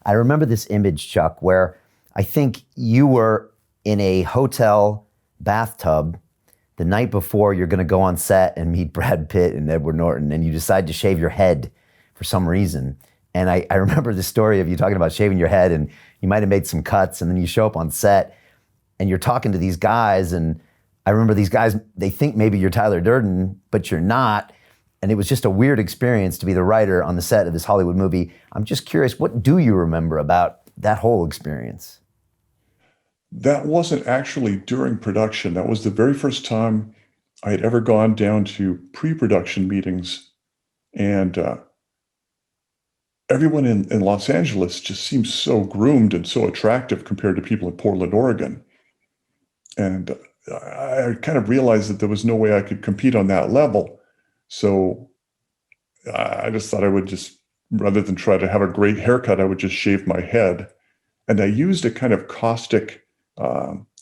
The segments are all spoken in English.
I remember this image, Chuck, where I think you were in a hotel bathtub the night before you're going to go on set and meet Brad Pitt and Edward Norton, and you decide to shave your head for some reason. And I remember the story of you talking about shaving your head, and you might have made some cuts, and then you show up on set and you're talking to these guys, and I remember these guys, they think maybe you're Tyler Durden, but you're not. And it was just a weird experience to be the writer on the set of this Hollywood movie. I'm just curious, what do you remember about that whole experience? That wasn't actually during production. That was the very first time I had ever gone down to pre-production meetings. And everyone in Los Angeles just seems so groomed and so attractive compared to people in Portland, Oregon. And I kind of realized that there was no way I could compete on that level. So I just thought I would just, rather than try to have a great haircut, I would just shave my head. And I used a kind of caustic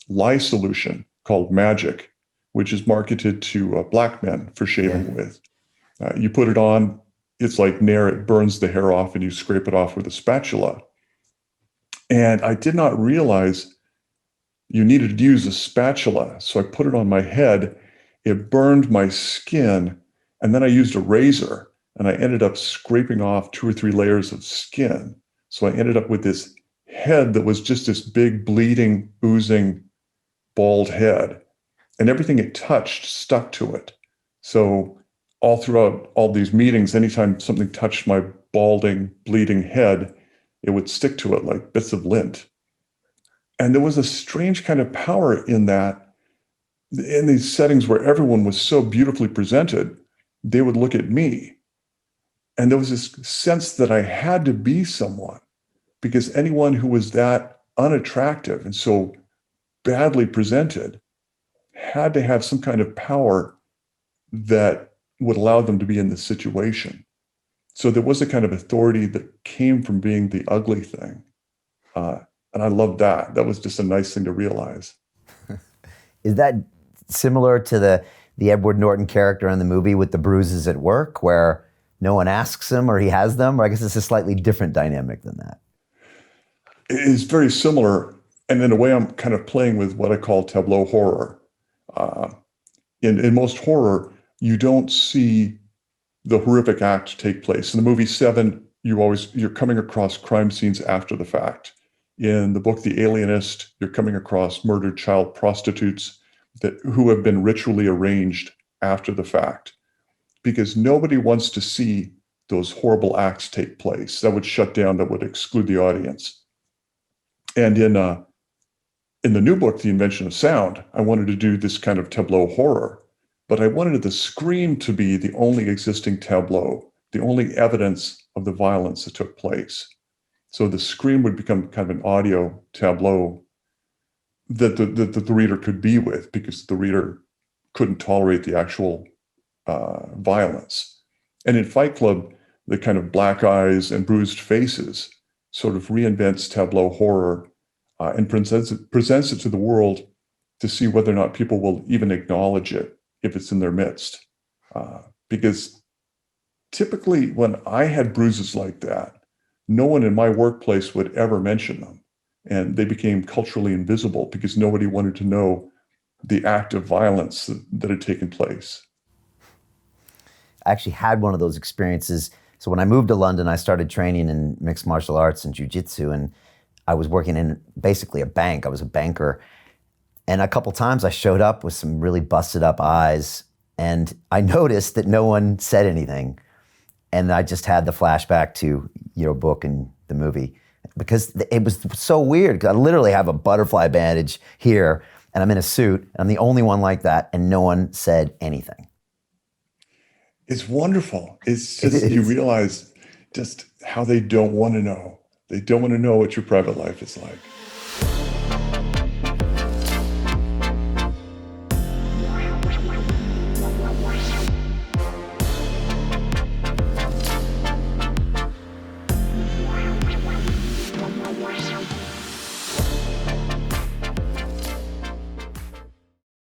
lye solution called Magic, which is marketed to black men for shaving with. You put it on, it's like Nair, it burns the hair off, and you scrape it off with a spatula. And I did not realize you needed to use a spatula. So I put it on my head, it burned my skin, and then I used a razor, and I ended up scraping off 2 or 3 layers of skin. So I ended up with this head that was just this big, bleeding, oozing, bald head. And everything it touched stuck to it. So all throughout all these meetings, anytime something touched my balding, bleeding head, it would stick to it like bits of lint. And there was a strange kind of power in that. In these settings where everyone was so beautifully presented, they would look at me. And there was this sense that I had to be someone, because anyone who was that unattractive and so badly presented had to have some kind of power that would allow them to be in this situation. So there was a kind of authority that came from being the ugly thing. And I loved that. That was just a nice thing to realize. Is that similar to the Edward Norton character in the movie with the bruises at work, where no one asks him or he has them? Or I guess it's a slightly different dynamic than that. It is very similar. And in a way, I'm kind of playing with what I call tableau horror. In most horror, you don't see the horrific act take place. In the movie Seven, you're coming across crime scenes after the fact. In the book The Alienist, you're coming across murdered child prostitutes who have been ritually arranged after the fact, because nobody wants to see those horrible acts take place. That would shut down, that would exclude the audience. And in the new book, The Invention of Sound, I wanted to do this kind of tableau horror, but I wanted the scream to be the only existing tableau, the only evidence of the violence that took place. So the scream would become kind of an audio tableau that the reader could be with, because the reader couldn't tolerate the actual violence. And in Fight Club, the kind of black eyes and bruised faces sort of reinvents tableau horror and presents it to the world to see whether or not people will even acknowledge it if it's in their midst. Because typically when I had bruises like that, no one in my workplace would ever mention them. And they became culturally invisible because nobody wanted to know the act of violence that had taken place. I actually had one of those experiences. So when I moved to London, I started training in mixed martial arts and jiu-jitsu, and I was working in basically a bank. I was a banker. And a couple times I showed up with some really busted up eyes, and I noticed that no one said anything. And I just had the flashback to your book and the movie, because it was so weird. I literally have a butterfly bandage here, and I'm in a suit, and I'm the only one like that, and no one said anything. It's wonderful. It's just, you realize just how they don't want to know. They don't want to know what your private life is like.